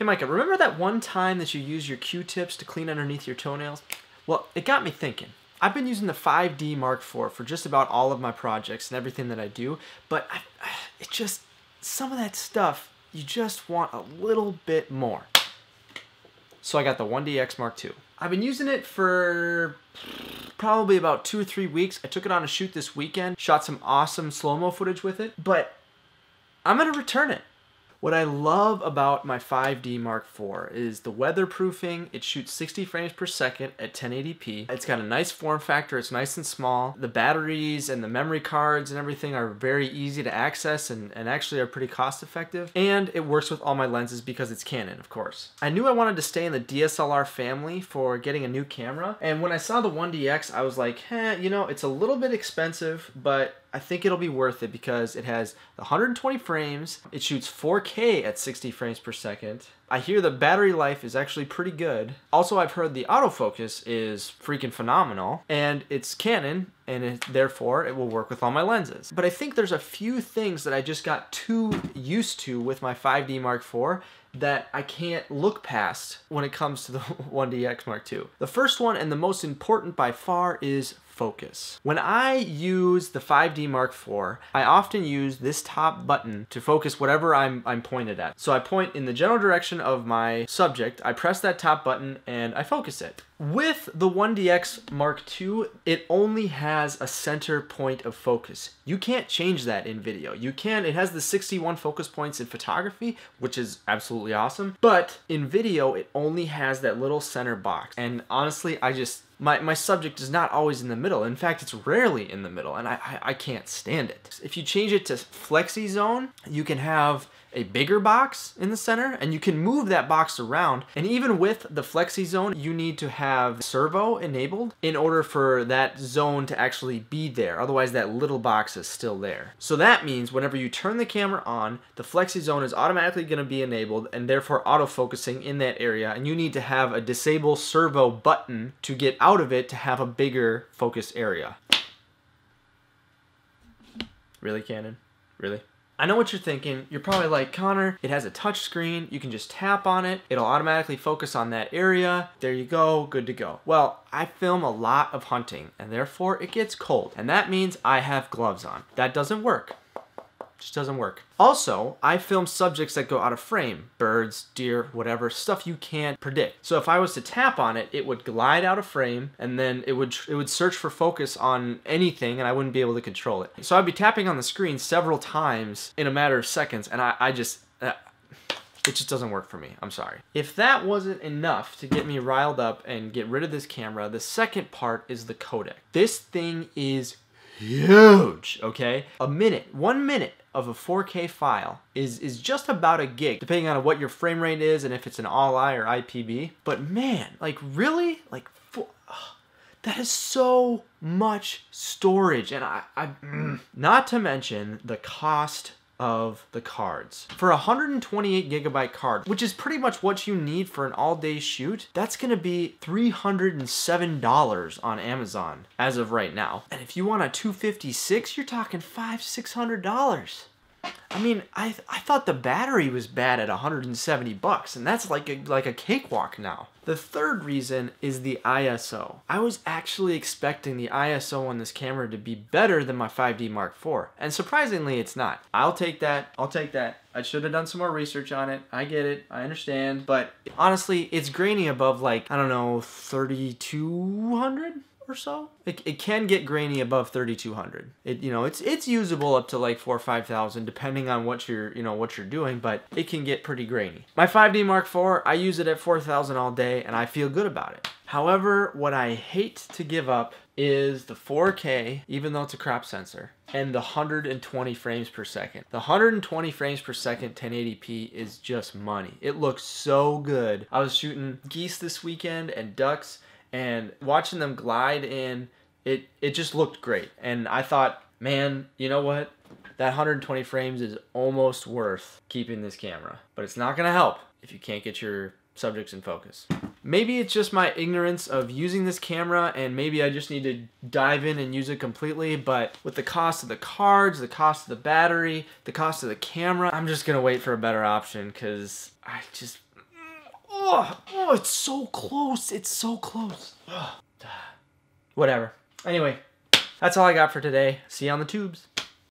Hey Micah, remember that one time that you used your Q-tips to clean underneath your toenails? Well, it got me thinking. I've been using the 5D Mark IV for just about all of my projects and everything that I do, but some of that stuff, you just want a little bit more. So I got the 1DX Mark II. I've been using it for probably about 2 or 3 weeks. I took it on a shoot this weekend, shot some awesome slow-mo footage with it, but I'm gonna return it. What I love about my 5D Mark IV is the weatherproofing. It shoots 60 frames per second at 1080p. It's got a nice form factor. It's nice and small. The batteries and the memory cards and everything are very easy to access and actually are pretty cost effective. And it works with all my lenses because it's Canon, of course. I knew I wanted to stay in the DSLR family for getting a new camera. And when I saw the 1DX, I was like, you know, it's a little bit expensive, but I think it'll be worth it because it has 120 frames, it shoots 4K at 60 frames per second. I hear the battery life is actually pretty good. Also, I've heard the autofocus is freaking phenomenal, and it's Canon, and therefore it will work with all my lenses. But I think there's a few things that I just got too used to with my 5D Mark IV that I can't look past when it comes to the 1DX Mark II. The first one, and the most important by far, is focus. When I use the 5D Mark IV, I often use this top button to focus whatever I'm pointed at. So I point in the general direction of my subject, I press that top button, and I focus it. With the 1DX Mark II, it only has a center point of focus. You can't change that in video. You can, it has the 61 focus points in photography, which is absolutely awesome, but in video, it only has that little center box. And honestly, my subject is not always in the middle. In fact, it's rarely in the middle, and I can't stand it. If you change it to flexi zone, you can have a bigger box in the center, and you can move that box around. And even with the flexi zone, you need to have servo enabled in order for that zone to actually be there. Otherwise, that little box is still there. So that means whenever you turn the camera on, the flexi zone is automatically going to be enabled and therefore autofocusing in that area. And you need to have a disable servo button to get out of it to have a bigger focus area. Really, Canon? Really? I know what you're thinking. You're probably like, Connor, it has a touch screen. You can just tap on it. It'll automatically focus on that area. There you go, good to go. Well, I film a lot of hunting, and therefore it gets cold. And that means I have gloves on. That doesn't work. Just doesn't work. Also, I film subjects that go out of frame. Birds, deer, whatever, stuff you can't predict. So if I was to tap on it, it would glide out of frame, and then it would search for focus on anything, and I wouldn't be able to control it. So I'd be tapping on the screen several times in a matter of seconds, and it just doesn't work for me. I'm sorry. If that wasn't enough to get me riled up and get rid of this camera, the second part is the codec. This thing is huge, okay? 1 minute of a 4K file is just about a gig, depending on what your frame rate is and if it's an all-I or IPB. But man, like really? Like, that is so much storage. And not to mention the cost of the cards. For a 128 gigabyte card, which is pretty much what you need for an all-day shoot, that's gonna be $307 on Amazon as of right now. And if you want a 256, you're talking $500–600. I mean, I thought the battery was bad at 170 bucks, and that's like a cakewalk now. The third reason is the ISO. I was actually expecting the ISO on this camera to be better than my 5D Mark IV, and surprisingly it's not. I'll take that, I should have done some more research on it. I get it, I understand, but honestly, it's grainy above like, I don't know, 3200? Or so. It can get grainy above 3200. It's usable up to like 4,000 or 5,000 depending on what you're doing, but it can get pretty grainy. My 5D Mark IV, I use it at 4,000 all day and I feel good about it. However, what I hate to give up is the 4K, even though it's a crop sensor, and the 120 frames per second. The 120 frames per second 1080p is just money. It looks so good. I was shooting geese this weekend and ducks, and watching them glide in, it just looked great. And I thought, man, you know what? That 120 frames is almost worth keeping this camera. But it's not gonna help if you can't get your subjects in focus. Maybe it's just my ignorance of using this camera, and maybe I just need to dive in and use it completely, but with the cost of the cards, the cost of the battery, the cost of the camera, I'm just gonna wait for a better option, because I just... Oh, it's so close. It's so close. Whatever. Anyway, that's all I got for today. See you on the tubes.